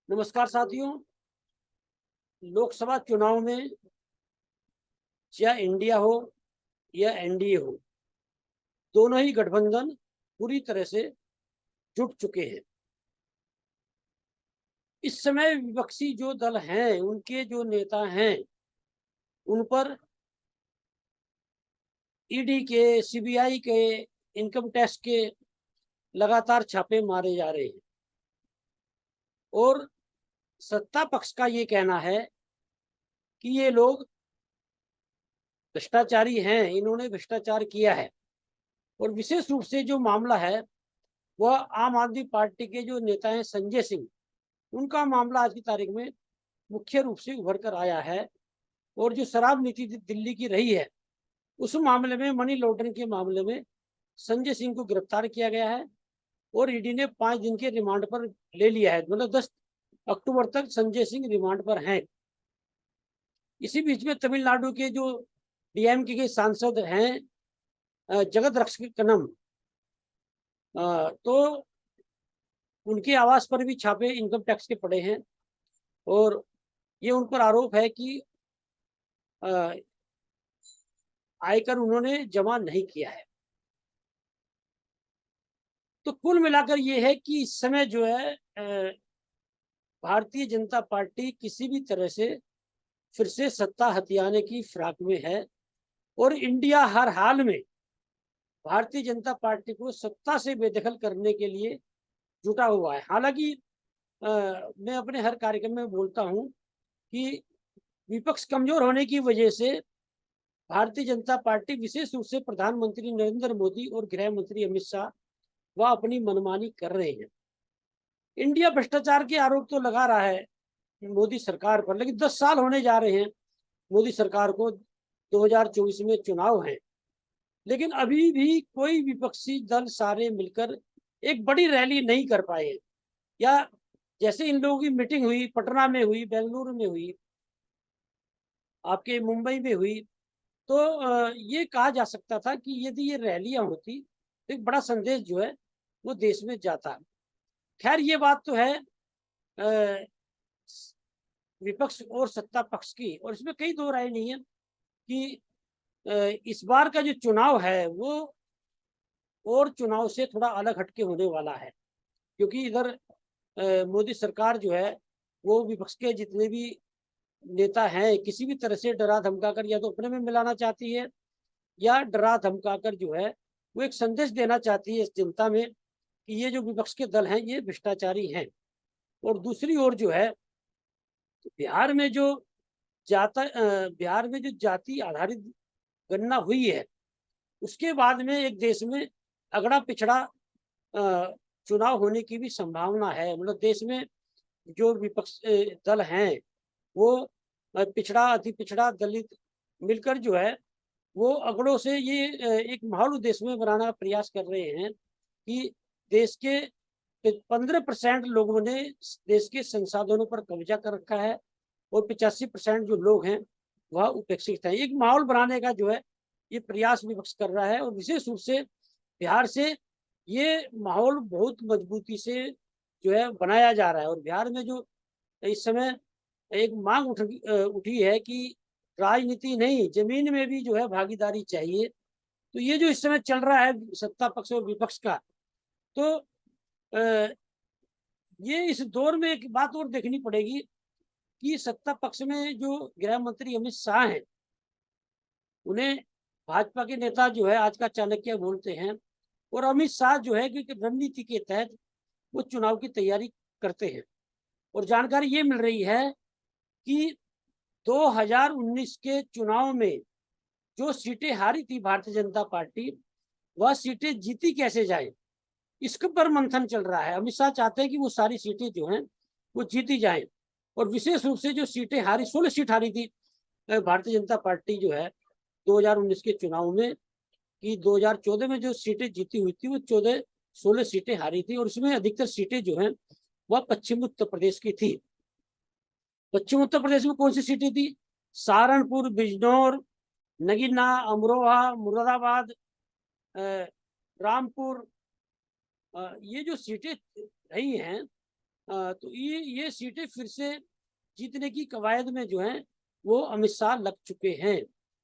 नमस्कार साथियों। लोकसभा चुनाव में चाहे इंडिया हो या एनडीए हो, दोनों ही गठबंधन पूरी तरह से जुट चुके हैं। इस समय विपक्षी जो दल हैं, उनके जो नेता हैं, उन पर ईडी के, सीबीआई के, इनकम टैक्स के लगातार छापे मारे जा रहे हैं। और सत्ता पक्ष का ये कहना है कि ये लोग भ्रष्टाचारी हैं, इन्होंने भ्रष्टाचार किया है। और विशेष रूप से जो मामला है वह आम आदमी पार्टी के जो नेता हैं संजय सिंह, उनका मामला आज की तारीख में मुख्य रूप से उभर कर आया है। और जो शराब नीति दिल्ली की रही है, उस मामले में, मनी लॉन्ड्रिंग के मामले में संजय सिंह को गिरफ्तार किया गया है और ईडी ने 5 दिन के रिमांड पर ले लिया है। मतलब 10 अक्टूबर तक संजय सिंह रिमांड पर हैं। इसी बीच में तमिलनाडु के जो डीएमके के सांसद हैं जगत रक्षकनम, तो उनके आवास पर भी छापे इनकम टैक्स के पड़े हैं। और ये उन पर आरोप है कि आयकर उन्होंने जमा नहीं किया है। तो कुल मिलाकर ये है कि इस समय जो है भारतीय जनता पार्टी किसी भी तरह से फिर से सत्ता हथियाने की फिराक में है और इंडिया हर हाल में भारतीय जनता पार्टी को सत्ता से बेदखल करने के लिए जुटा हुआ है। हालांकि मैं अपने हर कार्यक्रम में बोलता हूं कि विपक्ष कमजोर होने की वजह से भारतीय जनता पार्टी, विशेष रूप से प्रधानमंत्री नरेंद्र मोदी और गृह मंत्री अमित शाह, वह अपनी मनमानी कर रहे हैं। इंडिया भ्रष्टाचार के आरोप तो लगा रहा है मोदी सरकार पर, लेकिन 10 साल होने जा रहे हैं मोदी सरकार को, 2024 में चुनाव है, लेकिन अभी भी कोई विपक्षी दल सारे मिलकर एक बड़ी रैली नहीं कर पाए। या जैसे इन लोगों की मीटिंग हुई, पटना में हुई, बेंगलुरु में हुई, आपके मुंबई में हुई, तो ये कहा जा सकता था कि यदि ये रैलियां होती तो एक बड़ा संदेश जो है वो देश में जाता। खैर, ये बात तो है विपक्ष और सत्ता पक्ष की, और इसमें कई दो राय नहीं है कि इस बार का जो चुनाव है वो और चुनाव से थोड़ा अलग हटके होने वाला है। क्योंकि इधर मोदी सरकार जो है वो विपक्ष के जितने भी नेता हैं, किसी भी तरह से डरा धमकाकर या तो अपने में मिलाना चाहती है, या डरा धमकाकर जो है वो एक संदेश देना चाहती है इस जनता में कि ये जो विपक्ष के दल हैं ये भ्रष्टाचारी हैं। और दूसरी ओर जो है, बिहार में जो बिहार में जो जाति आधारित गणना हुई है, उसके बाद में एक देश में अगड़ा पिछड़ा चुनाव होने की भी संभावना है। मतलब देश में जो विपक्ष दल हैं वो पिछड़ा, अति पिछड़ा, दलित मिलकर जो है वो अगड़ों से ये एक माहौल देश में बनाना का प्रयास कर रहे हैं कि देश के 15% लोगों ने देश के संसाधनों पर कब्जा कर रखा है और 85% जो लोग हैं वह उपेक्षित हैं। एक माहौल बनाने का जो है ये प्रयास विपक्ष कर रहा है। और विशेष रूप से बिहार से ये माहौल बहुत मजबूती से जो है बनाया जा रहा है। और बिहार में जो इस समय एक मांग उठी है कि राजनीति नहीं, जमीन में भी जो है भागीदारी चाहिए। तो ये जो इस समय चल रहा है सत्ता पक्ष और विपक्ष का, तो ये इस दौर में एक बात और देखनी पड़ेगी कि सत्ता पक्ष में जो गृह मंत्री अमित शाह हैं, उन्हें भाजपा के नेता जो है आज का चाणक्य बोलते हैं। और अमित शाह जो है कि रणनीति के तहत वो चुनाव की तैयारी करते हैं। और जानकारी ये मिल रही है कि 2019 के चुनाव में जो सीटें हारी थी भारतीय जनता पार्टी, वह सीटें जीती कैसे जाए, इसके पर मंथन चल रहा है। अमित शाह चाहते हैं कि वो सारी सीटें जो हैं वो जीती जाएं। और विशेष रूप से जो सीटें हारी, 16 सीट हारी थी भारतीय जनता पार्टी जो है 2019 के चुनाव में, कि 2014 में जो सीटें जीती हुई थी वो 16 सीटें हारी थी। और उसमें अधिकतर सीटें जो हैं वह पश्चिम उत्तर प्रदेश की थी। पश्चिम उत्तर प्रदेश में कौन सी सीटें थी? सहारनपुर, बिजनौर, नगीना, अमरोहा, मुरादाबाद, रामपुर। ये जो सीटें रही हैं तो ये सीटें फिर से जीतने की कवायद में जो है वो अमित शाह लग चुके हैं।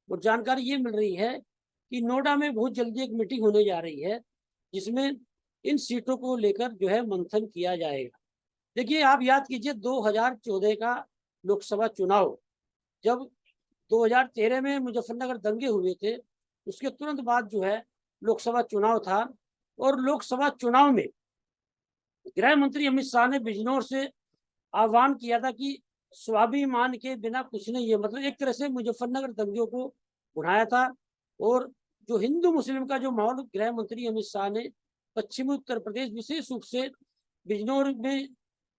और जानकारी ये मिल रही है कि नोएडा में बहुत जल्दी एक मीटिंग होने जा रही है जिसमें इन सीटों को लेकर जो है मंथन किया जाएगा। देखिए, आप याद कीजिए 2014 का लोकसभा चुनाव, जब 2013 में मुजफ्फरनगर दंगे हुए थे, उसके तुरंत बाद जो है लोकसभा चुनाव था। और लोकसभा चुनाव में गृह मंत्री अमित शाह ने बिजनौर से आह्वान किया था कि स्वाभिमान के बिना कुछ नहीं है, मतलब एक तरह से मुजफ्फरनगर दंगों को उठाया था। और जो हिंदू मुस्लिम का जो माहौल, गृह मंत्री अमित शाह ने पश्चिमी उत्तर प्रदेश, विशेष रूप से बिजनौर में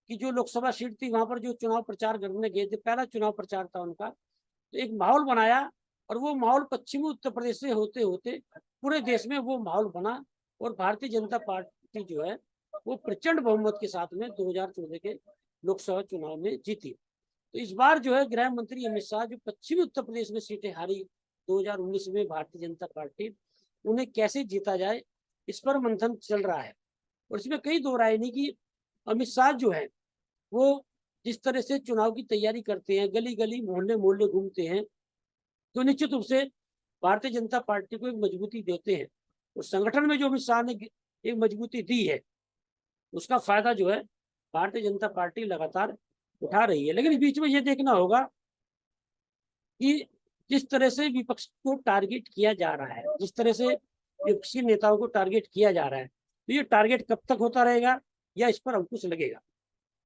की जो लोकसभा सीट थी, वहां पर जो चुनाव प्रचार करने गए थे, पहला चुनाव प्रचार था उनका, तो एक माहौल बनाया। और वो माहौल पश्चिमी उत्तर प्रदेश से होते होते पूरे देश में वो माहौल बना। और भारतीय जनता पार्टी जो है वो प्रचंड बहुमत के साथ में 2014 के लोकसभा चुनाव में जीती। तो इस बार जो है गृह मंत्री अमित शाह, जो पश्चिमी उत्तर प्रदेश में सीटें हारी 2019 में भारतीय जनता पार्टी, उन्हें कैसे जीता जाए, इस पर मंथन चल रहा है। और इसमें कई दो राय नहीं कि अमित शाह जो है वो जिस तरह से चुनाव की तैयारी करते हैं, गली गली मोहल्ले मोहल्ले घूमते हैं, तो निश्चित रूप से भारतीय जनता पार्टी को एक मजबूती देते हैं। और संगठन में जो अमित शाह ने एक मजबूती दी है, उसका फायदा जो है भारतीय जनता पार्टी लगातार उठा रही है। लेकिन बीच में ये देखना होगा कि जिस तरह से विपक्ष को टारगेट किया जा रहा है, जिस तरह से विपक्षी नेताओं को टारगेट किया जा रहा है, तो ये टारगेट कब तक होता रहेगा या इस पर अंकुश लगेगा।